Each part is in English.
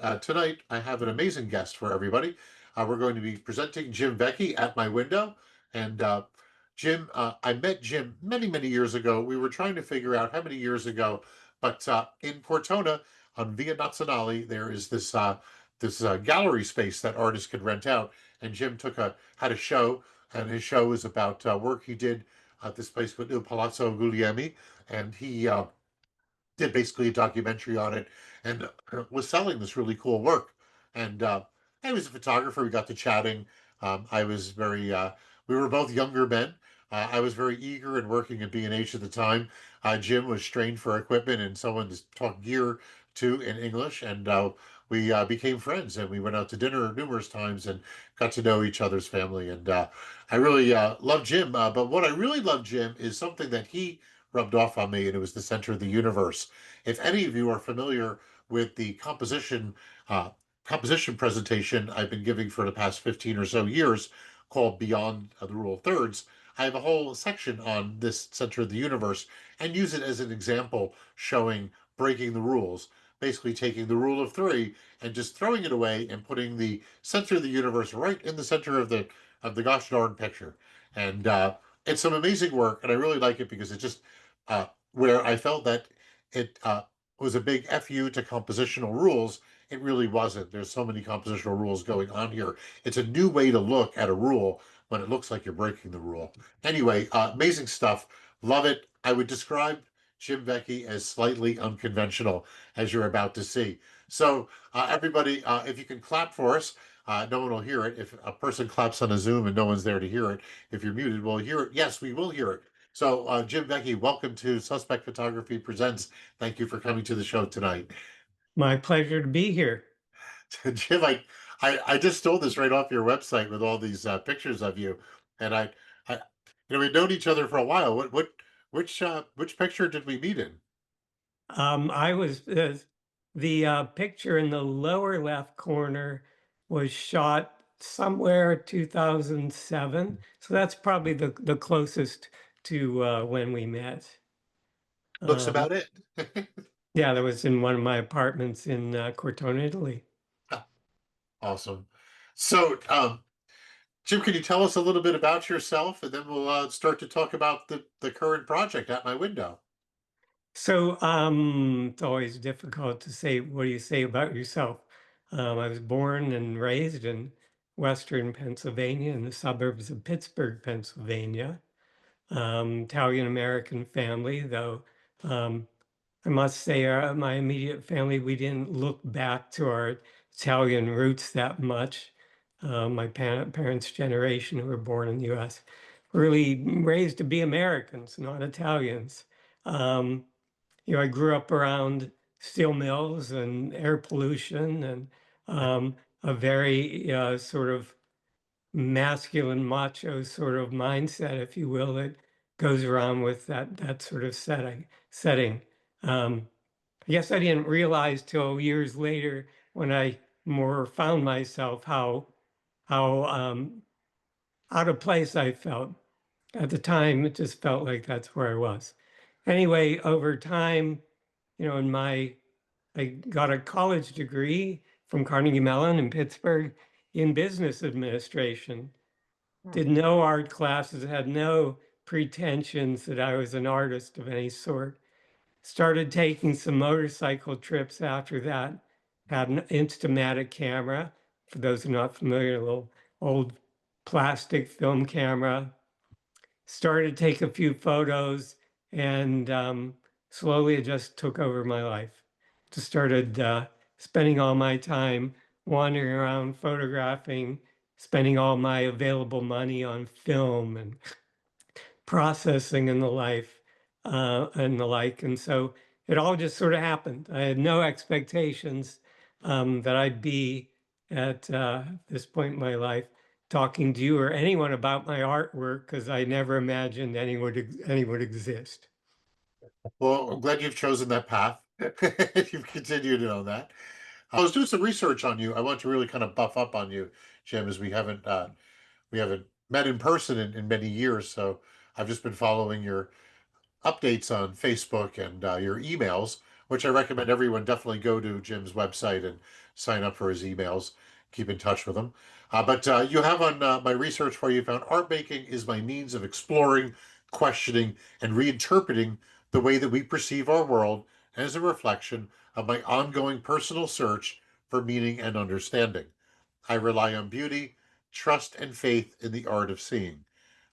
Tonight, I have an amazing guest for everybody. We're going to be presenting Jim Vecchi at my window. And Jim, I met Jim many, many years ago. We were trying to figure out how many years ago, but in Cortona on Via Nazionale, there is this gallery space that artists could rent out. And Jim had a show, and his show was about work he did at this place called Il Palazzo Guglielmi, and he did basically a documentary on it and was selling this really cool work. And I was a photographer. We got to chatting. I was we were both younger men. I was very eager and working at B&H at the time. Jim was trained for equipment and someone to talk gear to in English. And we became friends and we went out to dinner numerous times and got to know each other's family. And I really love Jim. But what I really love Jim is something that he rubbed off on me, and it was the center of the universe. If any of you are familiar with the composition presentation I've been giving for the past 15 or so years called Beyond the Rule of Thirds, I have a whole section on this center of the universe and use it as an example showing breaking the rules, basically taking the rule of three and just throwing it away and putting the center of the universe right in the center of the gosh darn picture. And it's some amazing work, and I really like it because it just where I felt that it was a big FU to compositional rules. It really wasn't. There's so many compositional rules going on here. It's a new way to look at a rule when it looks like you're breaking the rule. Anyway, amazing stuff. Love it. I would describe Jim Vecchi as slightly unconventional, as you're about to see. So, everybody, if you can clap for us, no one will hear it. If a person claps on a Zoom and no one's there to hear it, if you're muted, we'll hear it. Yes, we will hear it. So, Jim Vecchi, welcome to Suspect Photography Presents. Thank you for coming to the show tonight. My pleasure to be here. Jim, I just stole this right off your website with all these pictures of you, and I, we've known each other for a while. Which picture did we meet in? I was the picture in the lower left corner was shot somewhere 2007, so that's probably the closest to when we met. Looks Um, about it. yeah, that was in one of my apartments in Cortona, Italy. Awesome. So, Jim, can you tell us a little bit about yourself, and then we'll start to talk about the current project at my window. So it's always difficult to say, what do you say about yourself? I was born and raised in Western Pennsylvania in the suburbs of Pittsburgh, Pennsylvania. Italian American family, though um, I must say my immediate family, we didn't look back to our Italian roots that much. My parents' generation who were born in the US were really raised to be Americans, not Italians. Um, I grew up around steel mills and air pollution and a very sort of masculine, macho sort of mindset, if you will, that goes around with that sort of setting. I guess I didn't realize till years later when I more found myself how out of place I felt. At the time, it just felt like that's where I was. Anyway, over time, in I got a college degree from Carnegie Mellon in Pittsburgh in business administration. Did no art classes, had no pretensions that I was an artist of any sort. Started taking some motorcycle trips after that. Had an Instamatic camera. For those who are not familiar, a little old plastic film camera. Started to take a few photos and slowly it just took over my life. Just started spending all my time wandering around photographing, spending all my available money on film and processing and the life and the like. And so it all just sort of happened. I had no expectations that I'd be at this point in my life talking to you or anyone about my artwork because I never imagined any would exist. Well, I'm glad you've chosen that path. You've continued on that. I was doing some research on you. I want to really kind of buff up on you, Jim, as we haven't met in person in many years. So I've just been following your updates on Facebook and your emails, which I recommend everyone definitely go to Jim's website and sign up for his emails, keep in touch with him. But you have on my research for you found art making is my means of exploring, questioning, and reinterpreting the way that we perceive our world as a reflection of my ongoing personal search for meaning and understanding. I rely on beauty, trust, and faith in the art of seeing.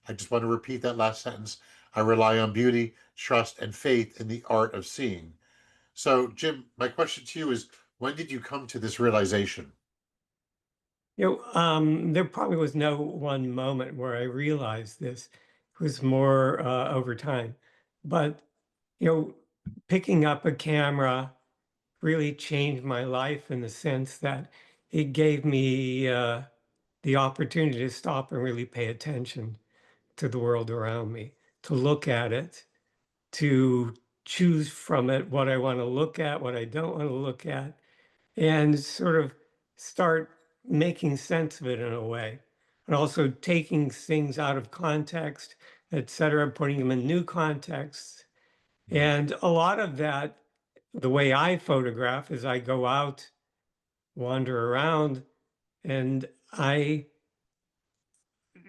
I just want to repeat that last sentence. I rely on beauty, trust, and faith in the art of seeing. So, Jim, my question to you is when did you come to this realization? There probably was no one moment where I realized this. It was more over time. But, you know, picking up a camera really changed my life in the sense that it gave me the opportunity to stop and really pay attention to the world around me, to look at it, to choose from it what I want to look at, what I don't want to look at, and sort of start making sense of it in a way. And also taking things out of context, et cetera, putting them in new contexts. And a lot of that, the way I photograph is I go out, wander around, and I,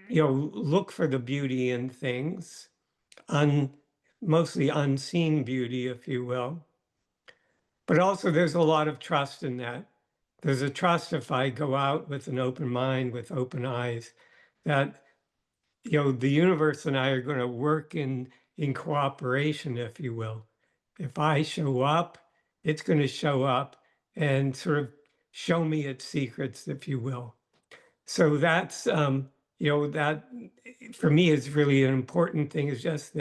look for the beauty in things, un, mostly unseen beauty, if you will. But also there's a lot of trust in that. There's a trust if I go out with an open mind, with open eyes, that the universe and I are going to work in cooperation, if you will. If I show up, it's going to show up and sort of show me its secrets, if you will. So that's that for me is really an important thing is just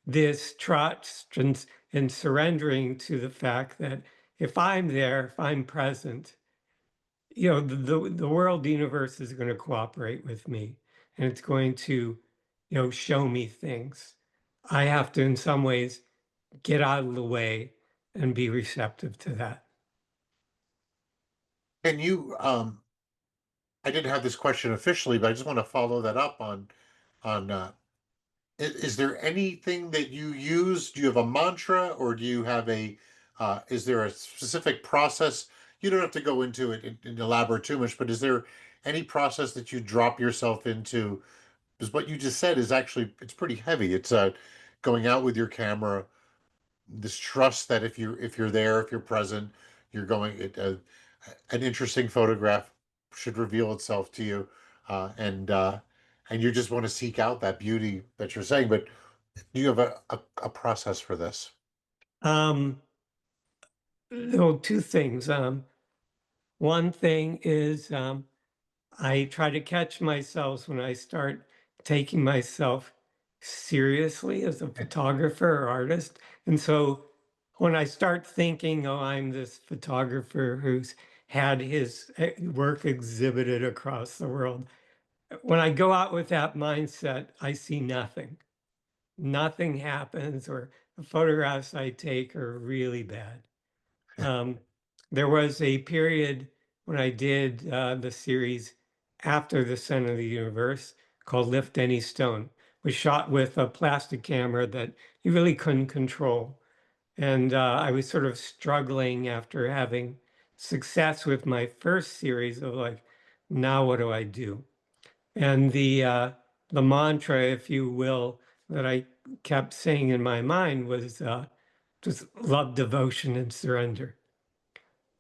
this trust and surrendering to the fact that if I'm there, if I'm present, the world, the universe is going to cooperate with me and it's going to, show me things. I have to, in some ways, get out of the way and be receptive to that. Can you I didn't have this question officially, but I just want to follow that up on is there anything that you use? Do you have a mantra or do you have a is there a specific process? You don't have to go into it and elaborate too much, but is there any process that you drop yourself into? Because what you just said is actually it's pretty heavy. It's going out with your camera, this trust that if you're there, if you're present, you're going an interesting photograph should reveal itself to you, and you just want to seek out that beauty that you're saying. But do you have a process for this? Um, two things. One thing is I try to catch myself when I start taking myself seriously as a photographer or artist. And so when I start thinking, oh, I'm this photographer who's had his work exhibited across the world, when I go out with that mindset, I see nothing. Nothing happens, or the photographs I take are really bad. Um, there was a period when I did the series after the Center of the Universe called Lift Any Stone, was shot with a plastic camera that you really couldn't control. And I was sort of struggling after having success with my first series of like, now what do I do? And the mantra, if you will, that I kept saying in my mind was just love, devotion, and surrender.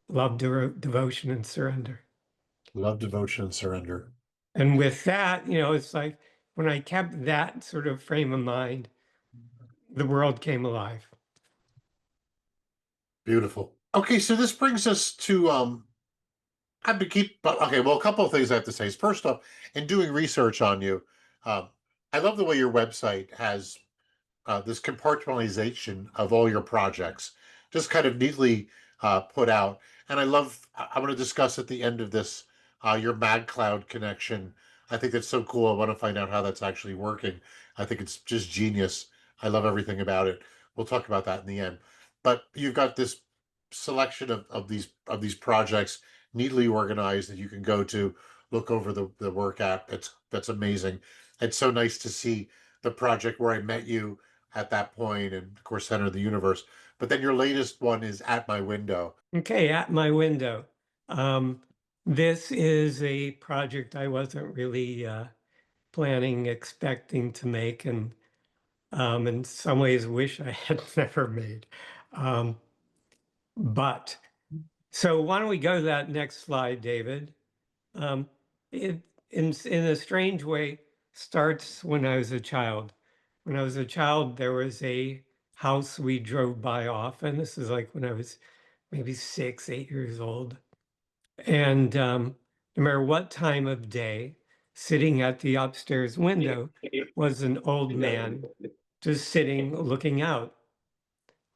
Love, devotion, and surrender. Love, devotion, and surrender. And with that, it's like when I kept that sort of frame of mind, the world came alive. Beautiful. Okay, so this brings us to I've been keep but okay, well, a couple of things I have to say is first off, in doing research on you, um, I love the way your website has this compartmentalization of all your projects, just kind of neatly put out. And I want to discuss at the end of this your Mag Cloud connection. I think that's so cool. I want to find out how that's actually working. I think it's just genius. I love everything about it. We'll talk about that in the end. But you've got this selection of these projects neatly organized that you can go to look over the work at. That's amazing. It's so nice to see the project where I met you at that point, and of course, Center of the Universe. but then your latest one is At My Window. Okay, at my window. Um, this is a project I wasn't really planning, expecting to make, and in some ways wish I had never made. Um, but so why don't we go to that next slide, David? Um, it, in a strange way, starts when I was a child. When I was a child, there was a house we drove by often. This is like when I was maybe 6, 8 years old. And no matter what time of day, sitting at the upstairs window was an old man just sitting, looking out,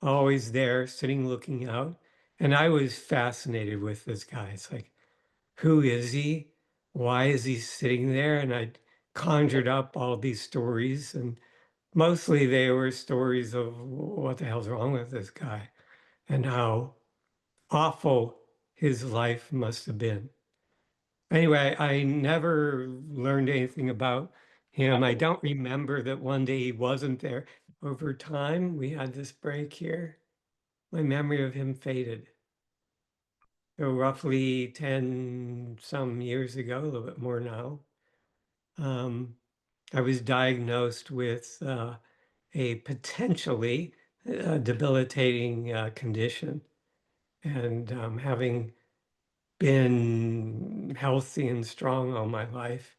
always there, sitting, looking out. And I was fascinated with this guy. It's like, who is he? Why is he sitting there? And I conjured up all these stories, and mostly they were stories of what the hell's wrong with this guy and how awful his life must have been. Anyway, I never learned anything about him. I don't remember that one day he wasn't there. Over time, we had this break here. My memory of him faded. So roughly 10 some years ago, a little bit more now, um, I was diagnosed with a potentially debilitating condition. And having been healthy and strong all my life,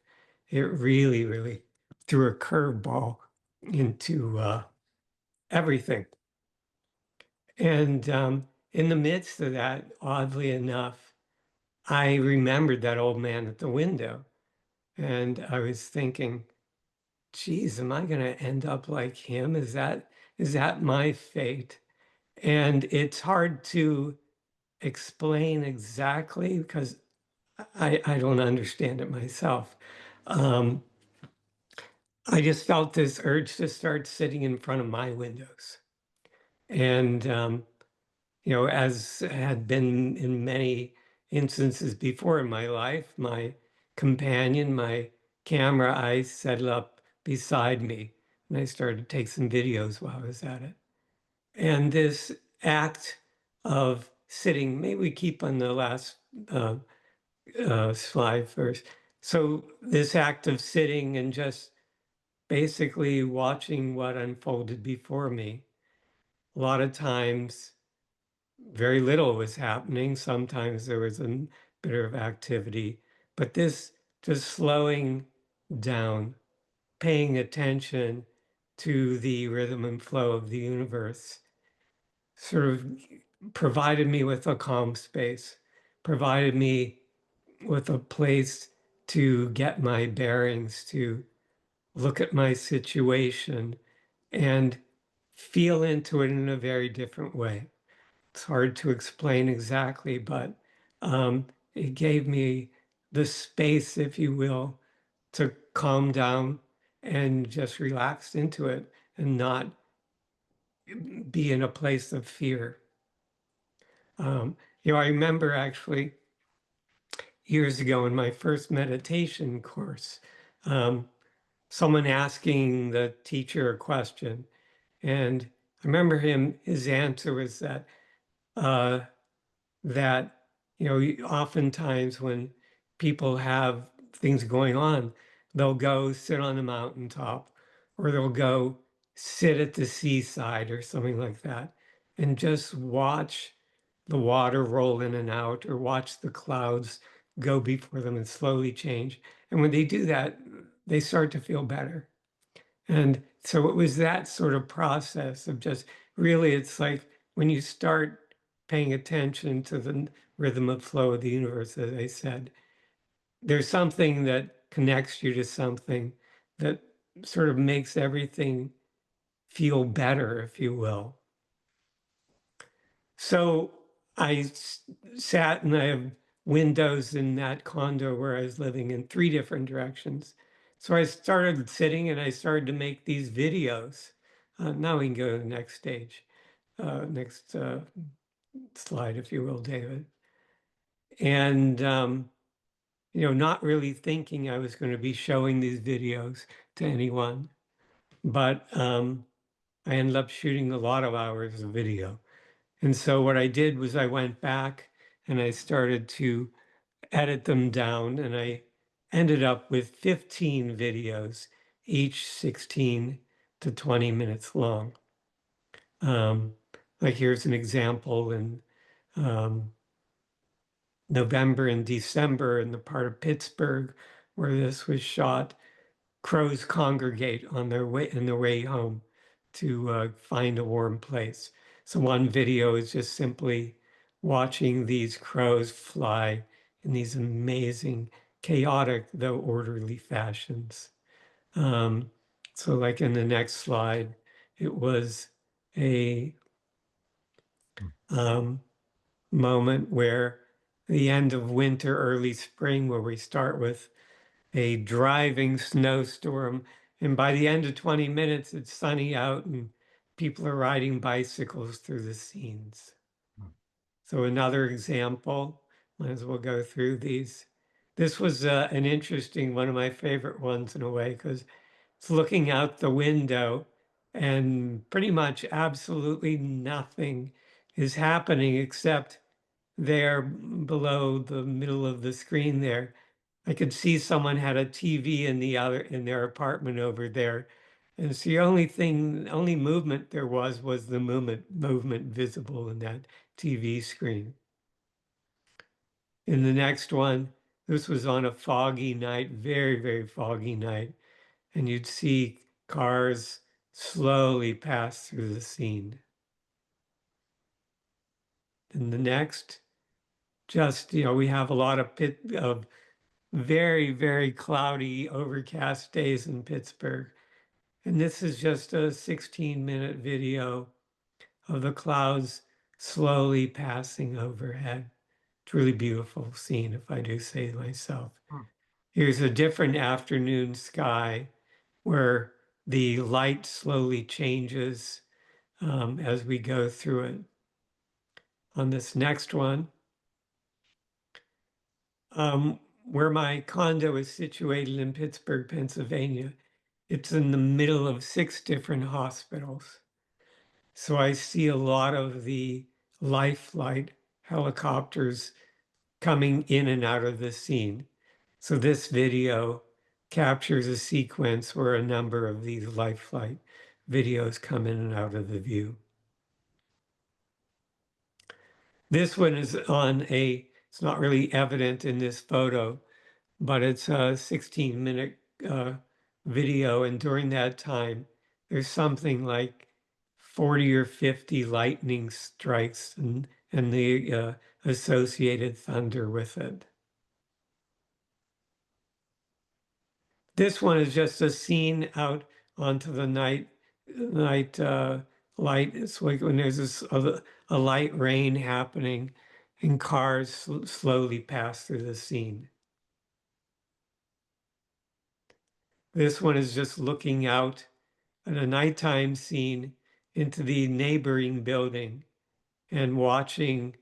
it really, really threw a curveball into everything. And in the midst of that, oddly enough, I remembered that old man at the window. And I was thinking, geez, am I going to end up like him? Is that my fate? And it's hard to explain exactly because I don't understand it myself. Um, I just felt this urge to start sitting in front of my windows. And, as had been in many instances before in my life, my companion, my camera, I set it up beside me and I started to take some videos while I was at it. And this act of sitting, maybe we keep on the last uh, slide first. So this act of sitting and just basically watching what unfolded before me. A lot of times, very little was happening. Sometimes there was a bit of activity, but this just slowing down, paying attention to the rhythm and flow of the universe sort of provided me with a calm space, provided me with a place to get my bearings, to look at my situation and feel into it in a very different way. It's hard to explain exactly, but it gave me the space, if you will, to calm down and just relax into it and not be in a place of fear. I remember actually years ago in my first meditation course, um, someone asking the teacher a question. And I remember his answer was uh, that, oftentimes when people have things going on, they'll go sit on the mountaintop or they'll go sit at the seaside or something like that and just watch the water roll in and out or watch the clouds go before them and slowly change. And when they do that, they start to feel better. And so it was that sort of process of just really, it's like when you start paying attention to the rhythm of flow of the universe, as I said, there's something that connects you to something that sort of makes everything feel better, if you will. So sat and I have windows in that condo where I was living in 3 different directions. So I started sitting and I started to make these videos. Now we can go to the next stage, next slide, if you will, David. And, not really thinking I was going to be showing these videos to anyone, but I ended up shooting a lot of hours of video. And so what I did was I went back and I started to edit them down, and I ended up with 15 videos, each 16 to 20 minutes long. Um, like here's an example in um, November and December in the part of Pittsburgh where this was shot. Crows congregate on their way in their way home to find a warm place. So one video is just simply watching these crows fly in these amazing, chaotic though orderly fashions. Um, so like in the next slide, it was a um, moment where the end of winter, early spring, where we start with a driving snowstorm. And by the end of 20 minutes, it's sunny out and people are riding bicycles through the scenes. So another example, might as well go through these. This was an interesting, one of my favorite ones in a way, because it's looking out the window and pretty much absolutely nothing is happening except there below the middle of the screen there. I could see someone had a TV in the other in their apartment over there. And it's the only movement there was the movement visible in that TV screen. In the next one, this was on a foggy night, very, very foggy night, and you'd see cars slowly pass through the scene. In the next, just, we have a lot of very, very cloudy, overcast days in Pittsburgh. And this is just a 16-minute video of the clouds slowly passing overhead. It's a really beautiful scene, if I do say myself. Hmm. Here's a different afternoon sky where the light slowly changes as we go through it. On this next one, where my condo is situated in Pittsburgh, Pennsylvania, it's in the middle of 6 different hospitals. So I see a lot of the life flight helicopters coming in and out of the scene. So this video captures a sequence where a number of these life flight videos come in and out of the view. This one is it's not really evident in this photo, but it's a 16-minute video. And during that time, there's something like 40 or 50 lightning strikes and the associated thunder with it. This one is just a scene out onto the night light. It's like when there's a light rain happening and cars slowly pass through the scene. This one is just looking out at a nighttime scene into the neighboring building and watching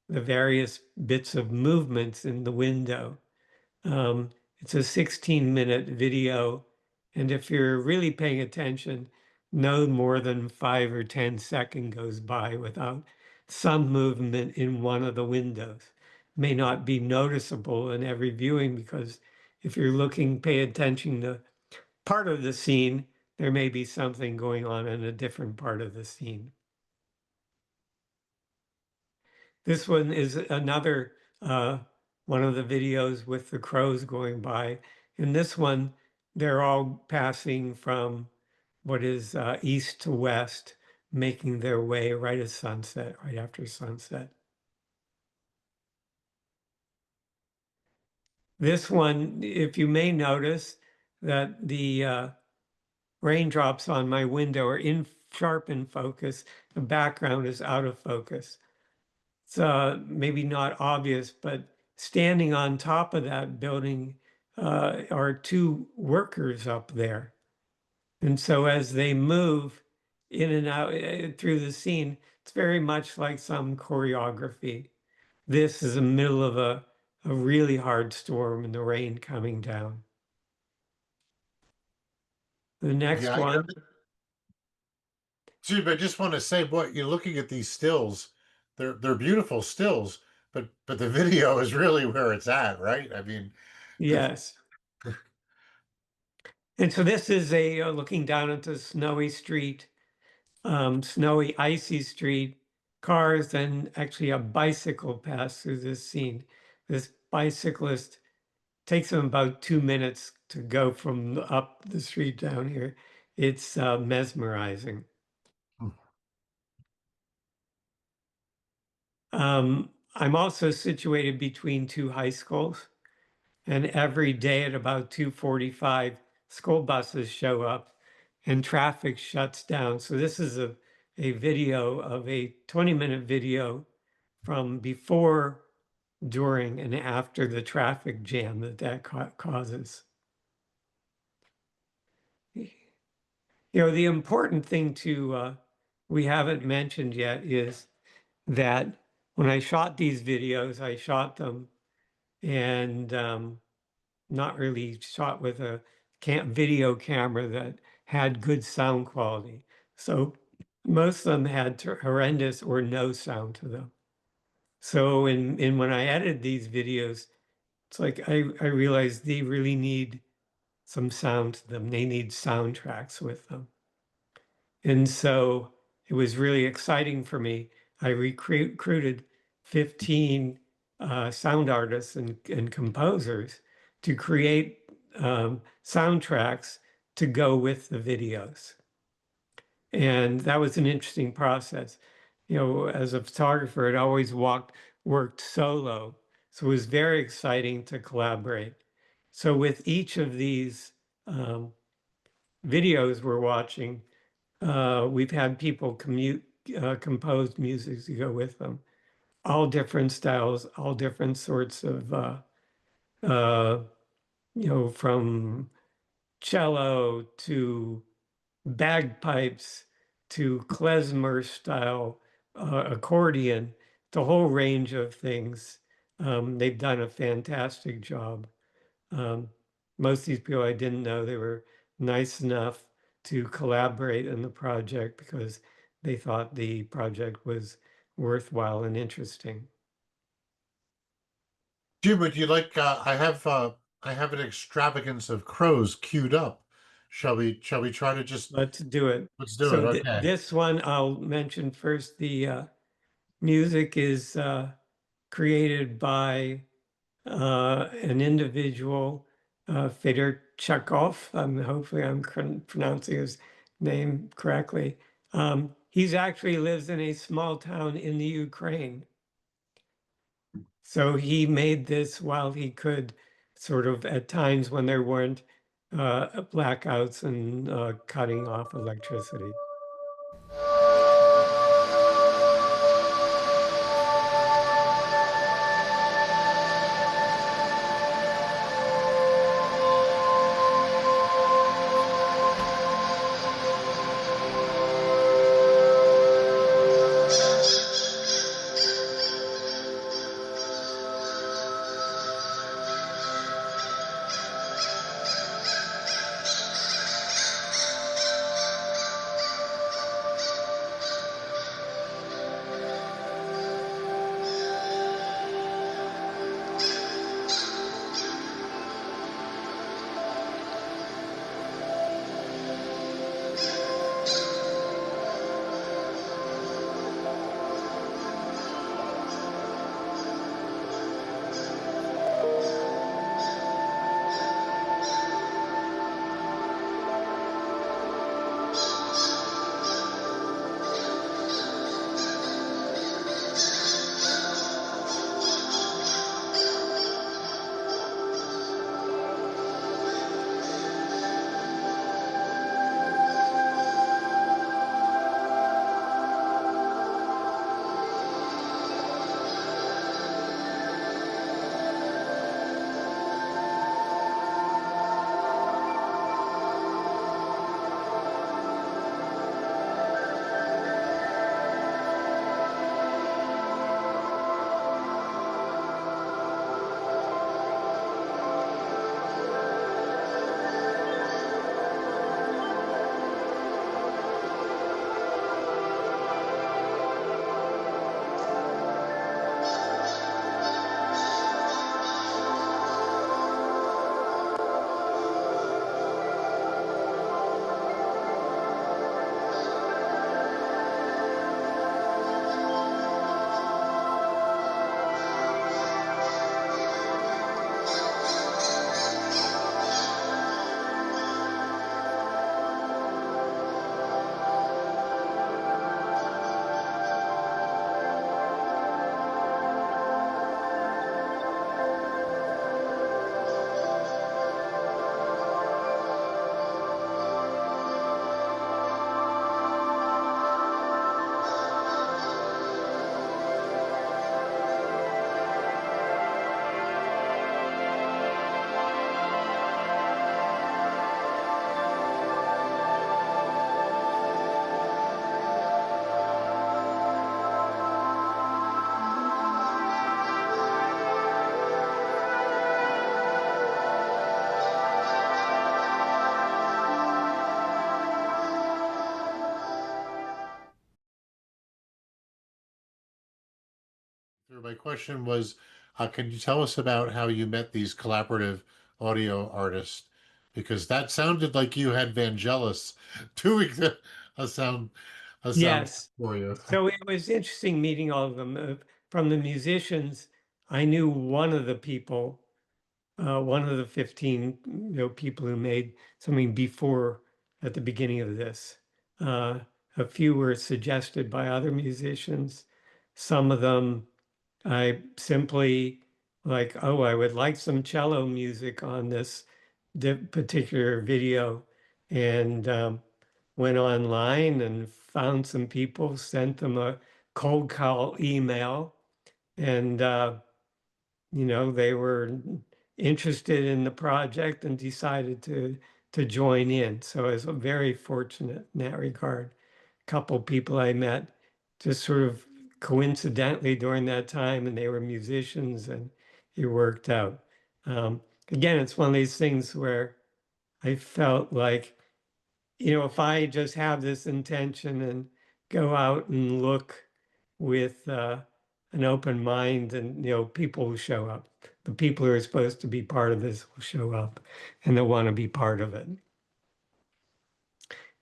the various bits of movements in the window. It's a 16-minute video, and if you're really paying attention, no more than 5 or 10 seconds goes by without some movement in one of the windows. May not be noticeable in every viewing because if you're looking, pay attention to part of the scene, there may be something going on in a different part of the scene. This one is another one of the videos with the crows going by. In this one, they're all passing from what is east to west, making their way right at sunset, right after sunset. This one, if you may notice that the raindrops on my window are sharp in focus, the background is out of focus. It's maybe not obvious, but standing on top of that building are 2 workers up there. And so as they move in and out through the scene, it's very much like some choreography. This is the middle of a really hard storm and the rain coming down. The next Yeah, one, Jim, I just want to say, boy, you're looking at these stills. they're beautiful stills, but the video is really where it's at, right? I mean, the Yes. And so this is a looking down into snowy street, snowy, icy street, cars, and actually a bicycle pass through this scene. This bicyclist takes him about 2 minutes to go from up the street down here. It's mesmerizing. I'm also situated between two high schools, and every day at about 2:45, school buses show up and traffic shuts down. So this is a video of a 20-minute video from before, during, and after the traffic jam that causes. The important thing we haven't mentioned yet is that when I shot these videos, I shot them and not really shot with a video camera that had good sound quality. So most of them had horrendous or no sound to them. So in when I edited these videos, it's like I realized they really need some sound to them. They need soundtracks with them. And so it was really exciting for me. I recruited 15 sound artists and composers to create soundtracks to go with the videos. And that was an interesting process. As a photographer, it always worked solo. So it was very exciting to collaborate. So with each of these videos we're watching, we've had people compose music to go with them, all different styles, all different sorts of, uh, from cello to bagpipes to klezmer style accordion, the whole range of things. They've done a fantastic job. Um, Most of these people I didn't know, they were nice enough to collaborate in the project because they thought the project was worthwhile and interesting. Jim, would you like? I have an extravagance of crows queued up. Shall we try to just Let's do it. let's do it? So Okay. this one I'll mention first. The music is created by an individual, Fedor Chekhov. Hopefully, I'm pronouncing his name correctly. He's actually lives in a small town in the Ukraine. So he made this while he could, sort of at times when there weren't blackouts and cutting off electricity. question was, can you tell us about how you met these collaborative audio artists? Because that sounded like you had Vangelis doing a sound a sound Yes. for you. So it was interesting meeting all of them. From the musicians, I knew one of the people, one of the 15, people who made something before at the beginning of this. Uh, a few were suggested by other musicians. Some of them I simply like, oh, I would like some cello music on this particular video, and went online and found some people, sent them a cold call email, and they were interested in the project and decided to join in. So I was very fortunate in that regard. A couple people I met just sort of coincidentally during that time, and they were musicians, and it worked out. Again, it's one of these things where I felt like, if I just have this intention and go out and look with an open mind, and people will show up. The people who are supposed to be part of this will show up, and they'll want to be part of it.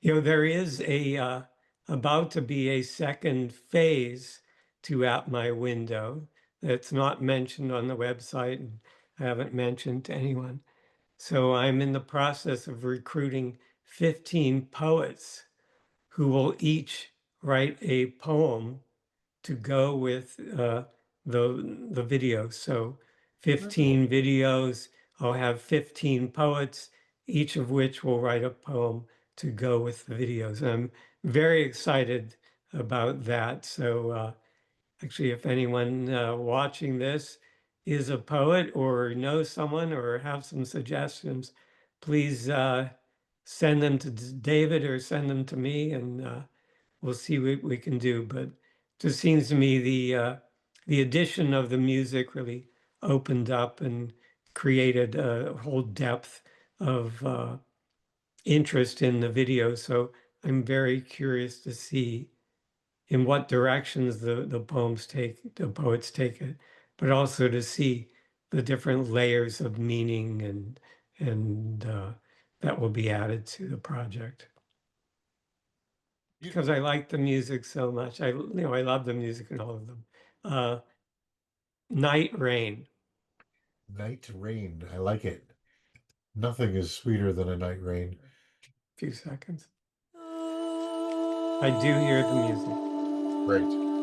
There is about to be a second phase to At My Window that's not mentioned on the website, and I haven't mentioned to anyone. So I'm in the process of recruiting 15 poets who will each write a poem to go with the video. So 15 videos, I'll have 15 poets, each of which will write a poem to go with the videos. And I'm very excited about that. So actually, if anyone watching this is a poet or knows someone or have some suggestions, please send them to David or send them to me, and we'll see what we can do. But it just seems to me the addition of the music really opened up and created a whole depth of interest in the video. So I'm very curious to see in what directions the poets take it, but also to see the different layers of meaning and that will be added to the project. You, Because I like the music so much. I love the music in all of them. Uh, Night Rain, Night rain. I like it. Nothing is sweeter than a night rain. a few seconds. I do hear the music. Great.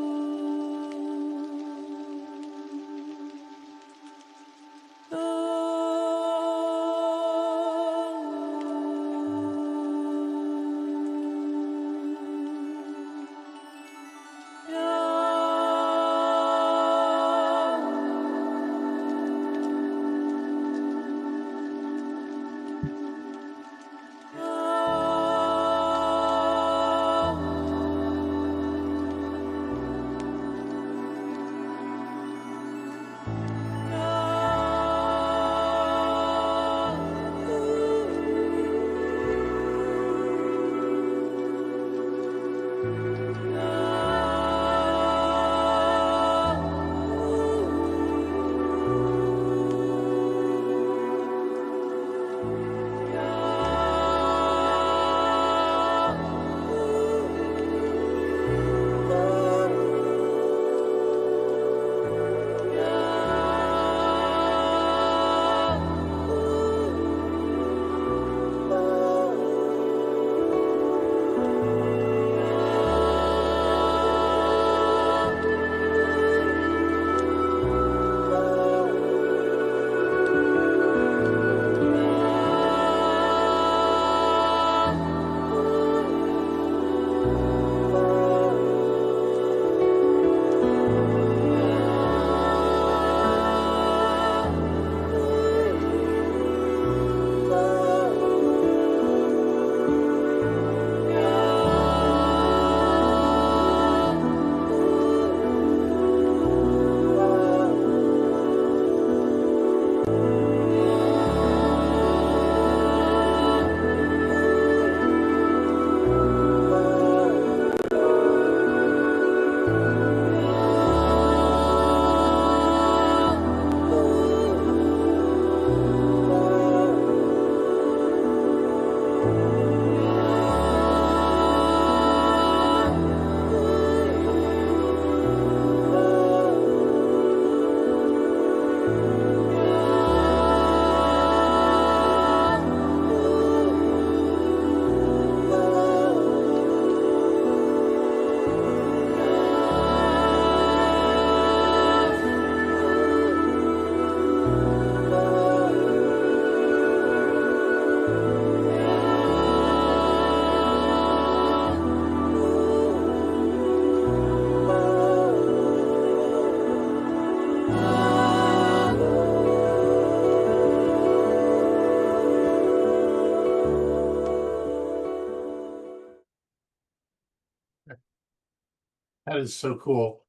is so cool.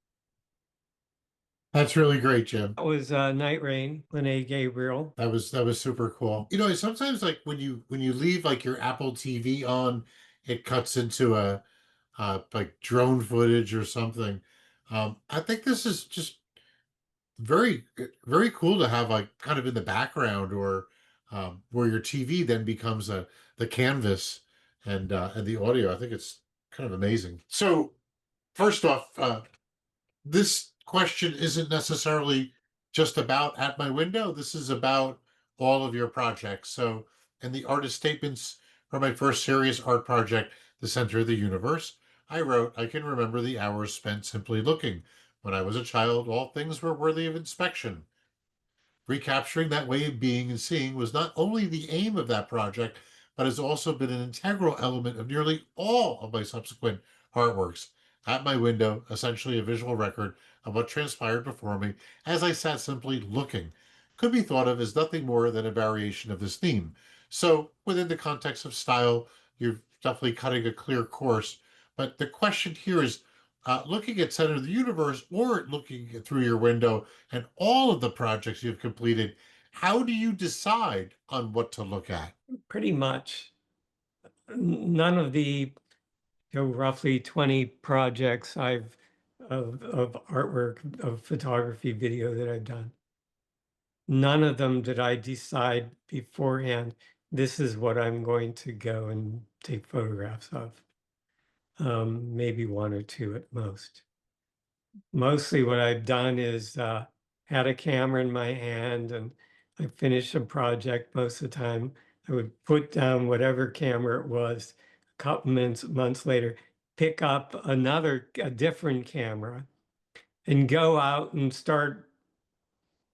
That's really great, Jim. That was Night Rain, Lene Gabriel. That was super cool. You know, sometimes like when you leave like your Apple TV on, it cuts into a like drone footage or something. I think this is just very cool to have like kind of in the background or where your TV then becomes the canvas and the audio. I think it's kind of amazing. So first off, this question isn't necessarily just about at my window. This is about all of your projects. So, in the artist statements for my first serious art project, The Center of the Universe, I wrote, I can remember the hours spent simply looking. When I was a child, all things were worthy of inspection. Recapturing that way of being and seeing was not only the aim of that project, but has also been an integral element of nearly all of my subsequent artworks. At my window, essentially a visual record of what transpired before me as I sat simply looking, could be thought of as nothing more than a variation of this theme. So, within the context of style, you're definitely cutting a clear course. But the question here is looking at Center of the Universe or looking through your window and all of the projects you've completed, how do you decide on what to look at? Pretty much none of the roughly 20 projects of artwork, of photography, video that I've done. None of them did I decide beforehand, this is what I'm going to go and take photographs of. Maybe one or two at most. Mostly what I've done is had a camera in my hand and I finished a project most of the time. I would put down whatever camera it was, a couple months later, pick up a different camera and go out and start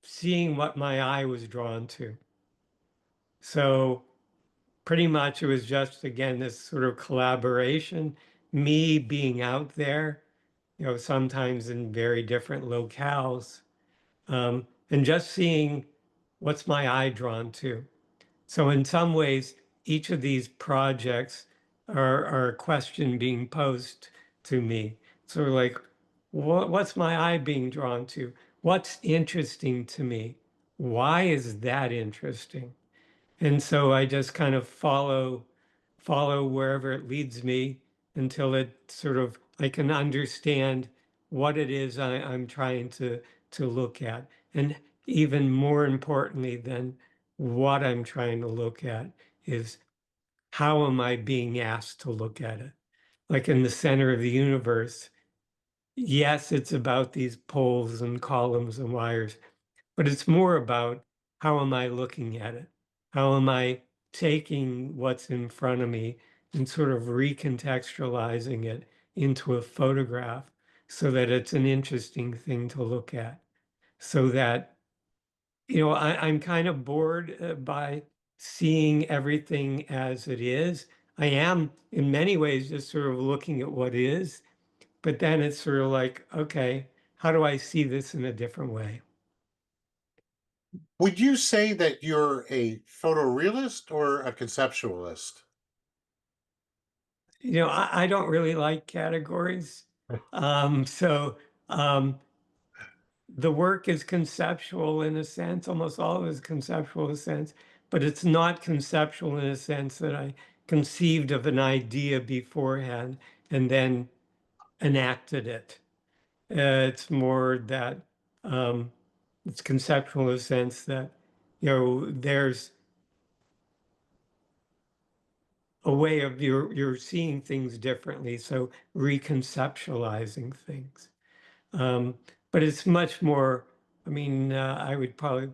seeing what my eye was drawn to. So pretty much it was just, again, this sort of collaboration, me being out there, sometimes in very different locales, and just seeing what's my eye drawn to. So in some ways, each of these projects are a question being posed to me. Sort of like, what's my eye being drawn to? What's interesting to me? Why is that interesting? And so I just kind of follow wherever it leads me until it sort of I can understand what it is I'm trying to look at. And even more importantly than what I'm trying to look at is how am I being asked to look at it? Like in the center of the universe, yes, it's about these poles and columns and wires, but it's more about how am I looking at it? How am I taking what's in front of me and sort of recontextualizing it into a photograph so that it's an interesting thing to look at? So that, I'm kind of bored by seeing everything as it is. I am, in many ways, just sort of looking at what is, but then it's sort of like, okay, how do I see this in a different way? Would you say that you're a photorealist or a conceptualist? I don't really like categories. So um, the work is conceptual in a sense, almost all of it is conceptual in a sense, but it's not conceptual in a sense that I conceived of an idea beforehand and then enacted it. It's more that um, it's conceptual in a sense that, there's a way of you're seeing things differently. So reconceptualizing things. Um, but it's much more, I mean, I would probably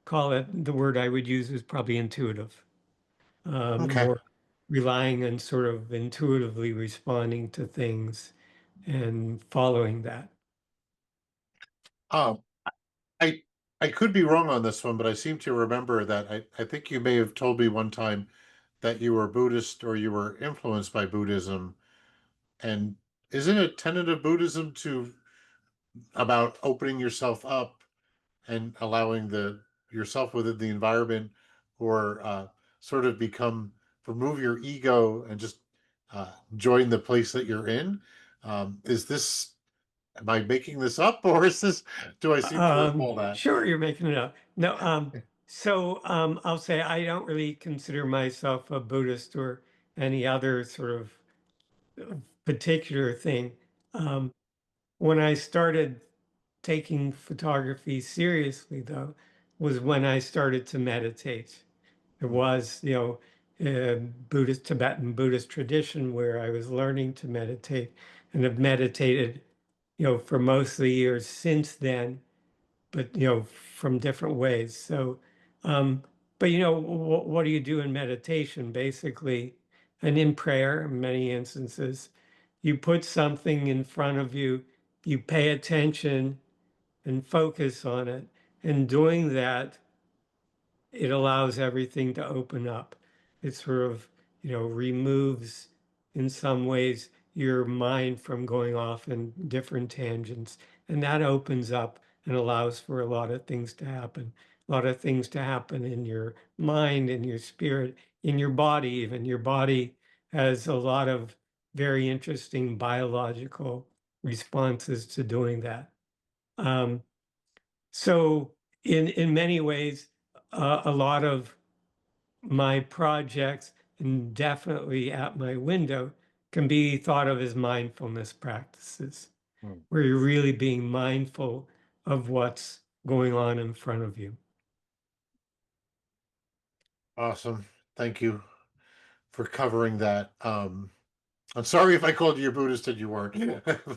call it, the word I would use is probably intuitive, Okay. more relying on sort of intuitively responding to things and following that. Um, I I could be wrong on this one, but I seem to remember that I think you may have told me one time that you were Buddhist or you were influenced by Buddhism. And isn't it tenet of Buddhism to about opening yourself up and allowing the yourself within the environment or sort of become remove your ego and just join the place that you're in? Is this Am I making this up, or is this? Do I seem to recall that? Sure, you're making it up. No, I'll say I don't really consider myself a Buddhist or any other sort of particular thing. Um, when I started taking photography seriously, though, was when I started to meditate. It Mm, was, Buddhist, Tibetan Buddhist tradition where I was learning to meditate and have meditated, for most of the years since then, but, from different ways. So, um, but, what do you do in meditation? Basically, and in prayer, in many instances, you put something in front of you, you pay attention and focus on it. And doing that, it allows everything to open up. It sort of, removes in some ways your mind from going off in different tangents. And that opens up and allows for a lot of things to happen. A lot of things to happen in your mind, in your spirit, in your body, even. Your body has a lot of very interesting biological responses to doing that. Um, so in many ways, a lot of my projects, and definitely at my window, can be thought of as mindfulness practices, mm. where you're really being mindful of what's going on in front of you. Awesome. Thank you for covering that. I'm sorry if I called you a Buddhist and you weren't.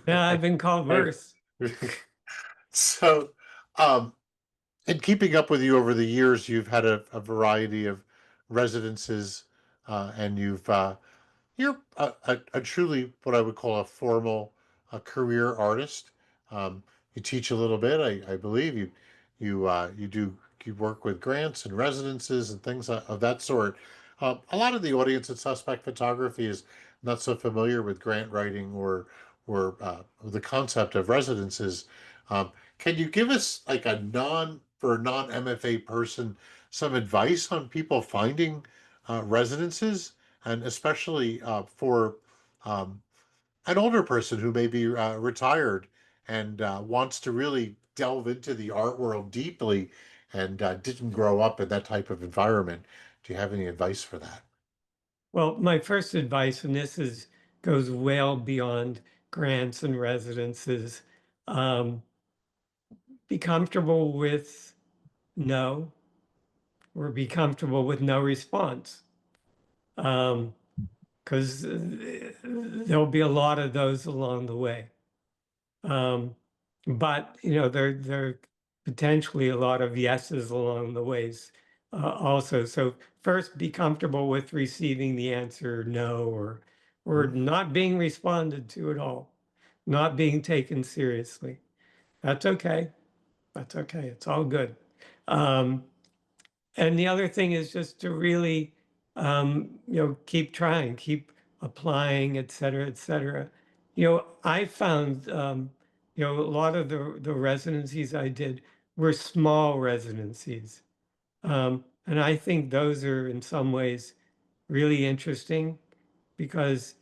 Yeah, I've been called I- worse. so, um, in keeping up with you over the years, you've had a variety of residences, and you're a truly what I would call a formal career artist. You teach a little bit, I believe. You work with grants and residences and things of that sort. A lot of the audience at Suspect Photography is not so familiar with grant writing or the concept of residences. Can you give us like for a non MFA person some advice on people finding residences? And especially for um, an older person who may be retired and wants to really delve into the art world deeply and didn't grow up in that type of environment. Do you have any advice for that? Well, my first advice, and this is goes well beyond grants and residences, um, be comfortable with no, or be comfortable with no response. Because there'll be a lot of those along the way. Um, but there are potentially a lot of yeses along the ways also. So first, be comfortable with receiving the answer no, or Mhm. not being responded to at all, not being taken seriously. That's okay. That's okay. It's all good. Um, and the other thing is just to really, keep trying, keep applying, et cetera, et cetera. I found, a lot of the residencies I did were small residencies. And I think those are in some ways really interesting because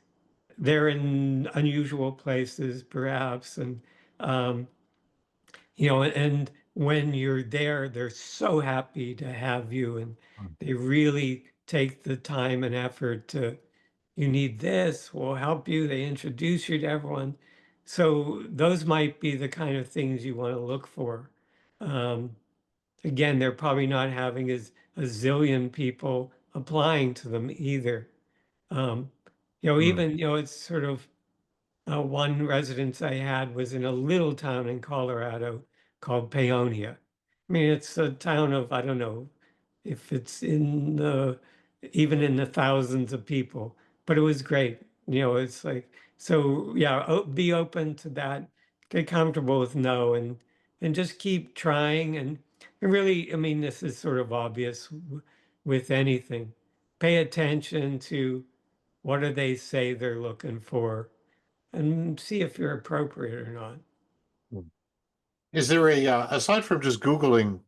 they're in unusual places, perhaps. And, um, and when you're there, they're so happy to have you, and they really take the time and effort to, you need this, we'll help you. They introduce you to everyone. So those might be the kind of things you want to look for. Um, Again, they're probably not having as a zillion people applying to them either. Um, Mm, Even, it's sort of one residence I had was in a little town in Colorado called Paonia. I mean, it's a town of, I don't know if it's even in the thousands of people, but it was great. It's like, so yeah, be open to that, get comfortable with no, and just keep trying. And really, I mean, this is sort of obvious with anything. Pay attention to what do they say they're looking for and see if you're appropriate or not. mm. Is there aside from just Googling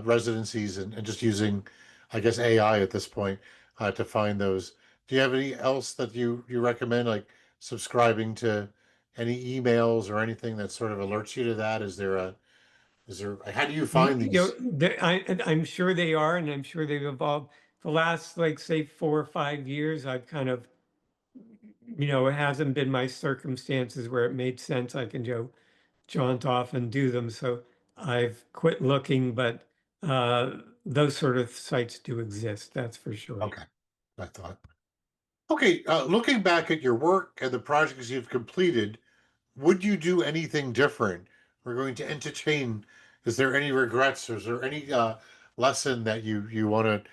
residencies and just using, I guess, AI at this point to find those, do you have any else that you recommend, like subscribing to any emails or anything that sort of alerts you to that? How do you You find know, these? I'm sure they are, and I'm sure they've evolved. The last, like, say, 4 or 5 years, I've kind of, it hasn't been my circumstances where it made sense. I can jaunt off and do them. So I've quit looking, but those sort of sites do exist. That's for sure. Okay, I thought. Okay, looking back at your work and the projects you've completed, would you do anything different? We're going to entertain. Is there any regrets? Is there any lesson that you want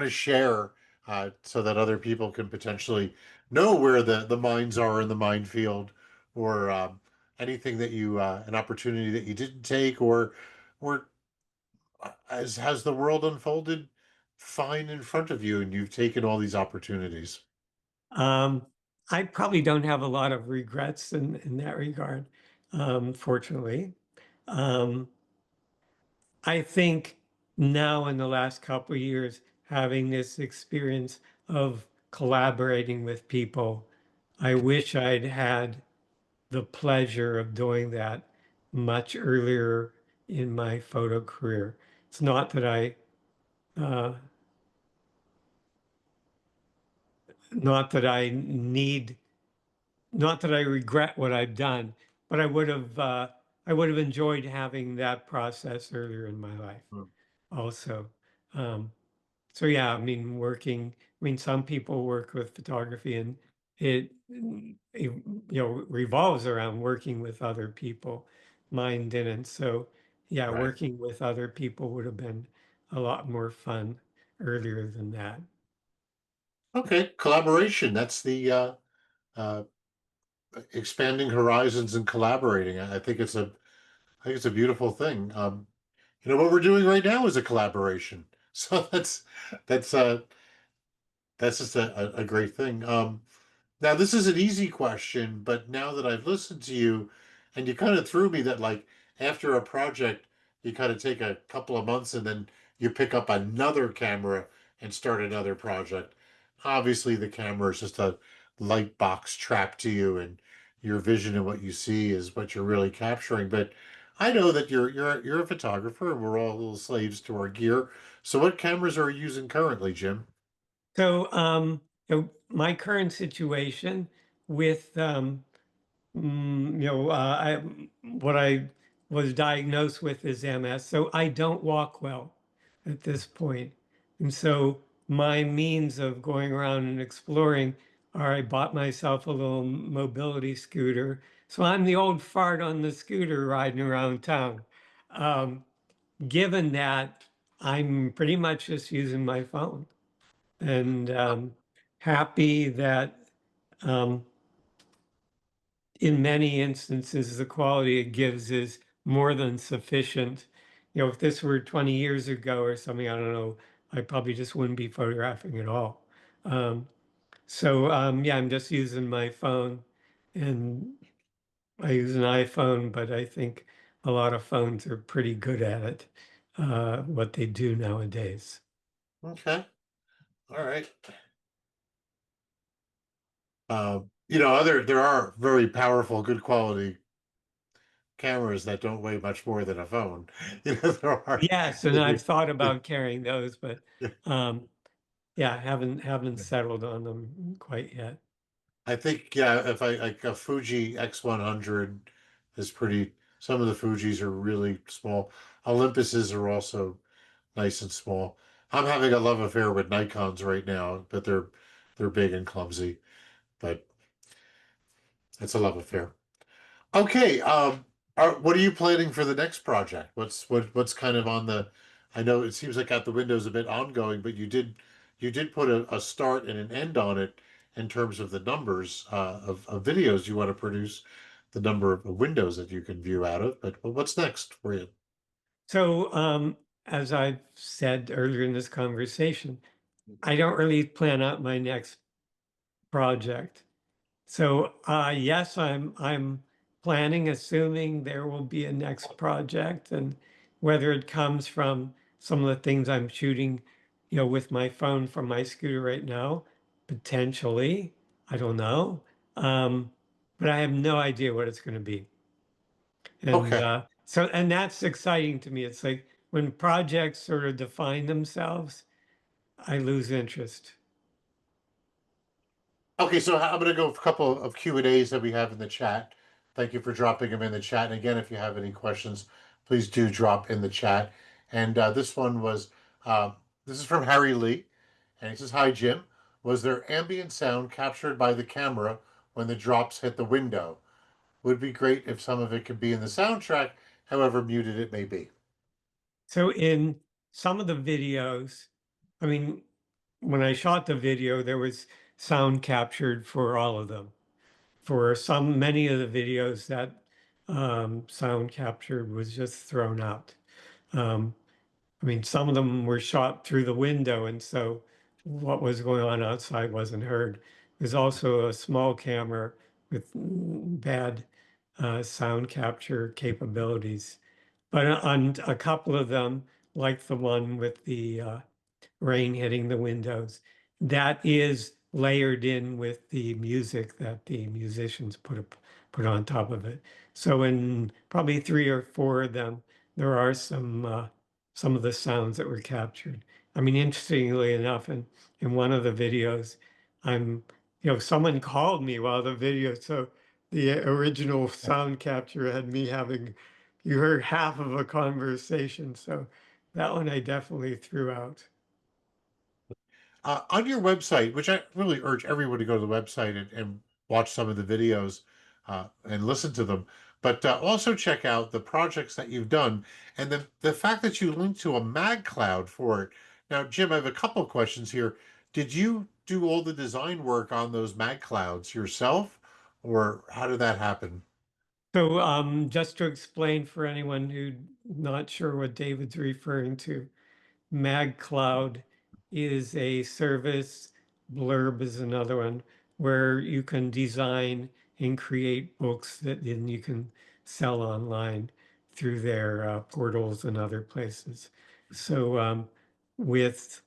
to share so that other people can potentially know where the mines are in the minefield, or anything that an opportunity that you didn't take, or as has the world unfolded fine in front of you and you've taken all these opportunities? Um, I probably don't have a lot of regrets in that regard, fortunately. Um, I think now in the last couple of years, having this experience of collaborating with people, I wish I'd had the pleasure of doing that much earlier in my photo career. It's uh, not that I need, not that I regret what I've done, but I would have enjoyed having that process earlier in my life Mm. also. Um, So yeah, I mean, some people work with photography and revolves around working with other people. Mine didn't. So yeah, Right. working with other people would have been a lot more fun earlier than that. Okay, collaboration. That's the uh, expanding horizons and collaborating. I think it's a beautiful thing. What we're doing right now is a collaboration. So that's uh that's just a great thing. Now this is an easy question, but now that I've listened to you, and you kind of threw me that, like, after a project, you kind of take a couple of months and then you pick up another camera and start another project. Obviously, the camera is just a light box trapped to you, and your vision and what you see is what you're really capturing. But I know that you're a photographer, and we're all little slaves to our gear. So, what cameras are you using currently, Jim? So my current situation with what I was diagnosed with is MS. So I don't walk well at this point. And so my means of going around and exploring are I bought myself a little mobility scooter. So I'm the old fart on the scooter riding around town. Um, Given that, I'm pretty much just using my phone and happy that um, in many instances, the quality it gives is more than sufficient. If this were 20 years ago or something, I don't know, I probably just wouldn't be photographing at all. Um, yeah, I'm just using my phone and I use an iPhone, but I think a lot of phones are pretty good at it, what they do nowadays. Okay, all right. There are very powerful, good quality cameras that don't weigh much more than a phone. There are. Yes, and I've thought about carrying those, but Yeah. um, yeah, haven't settled on them quite yet. I think, yeah, if I like a Fuji X100 is pretty. Some of the Fujis are really small. Olympuses are also nice and small. I'm having a love affair with Nikons right now, but they're big and clumsy. But it's a love affair. Okay. What are you planning for the next project? What's kind of on the? I know it seems like out the window's a bit ongoing, but you did put a start and an end on it in terms of the numbers of videos you want to produce, the number of windows that you can view out of. But what's next for you? So, as I've said earlier in this conversation, I don't really plan out my next project. So, yes, I'm planning, assuming there will be a next project, and whether it comes from some of the things I'm shooting, with my phone from my scooter right now, potentially, I don't know. but I have no idea what it's going to be. And Okay. and that's exciting to me. It's like when projects sort of define themselves, I lose interest. Okay, so I'm going to go a couple of Q&As that we have in the chat. Thank you for dropping them in the chat. And again, if you have any questions, please do drop in the chat. And this one was, uh, this is from Harry Lee. And he says, Hi, Jim. Was there ambient sound captured by the camera when the drops hit the window? Would be great if some of it could be in the soundtrack, however muted it may be. So in some of the videos, I mean, when I shot the video, there was sound captured for all of them. For many of the videos, that sound captured was just thrown out. Um, I mean, some of them were shot through the window, and so what was going on outside wasn't heard. There's also a small camera with bad sound capture capabilities. But on a couple of them, like the one with the rain hitting the windows. That is layered in with the music that the musicians put on top of it. So in probably three or four of them, there are some of the sounds that were captured. I mean, interestingly enough, in one of the videos, I'm someone called me while the video, so the original sound capture had me having, you heard half of a conversation. So that one I definitely threw out. On your website, which I really urge everyone to go to the website and watch some of the videos and listen to them, but also check out the projects that you've done and the fact that you linked to a mag cloud for it. Now, Jim, I have a couple of questions here. Did you do all the design work on those mag clouds yourself, or how did that happen? So just to explain for anyone who's not sure what David's referring to, MagCloud is a service, Blurb is another one, where you can design and create books that then you can sell online through their portals and other places. So with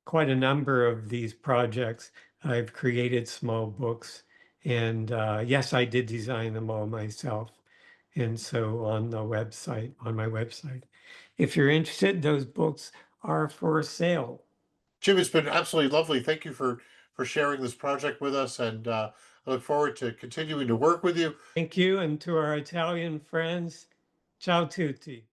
quite a number of these projects, I've created small books. And yes, I did design them all myself. And so on my website, if you're interested, those books are for sale. Jim, it's been absolutely lovely. Thank you for sharing this project with us, and I look forward to continuing to work with you. Thank you. And to our Italian friends, ciao tutti.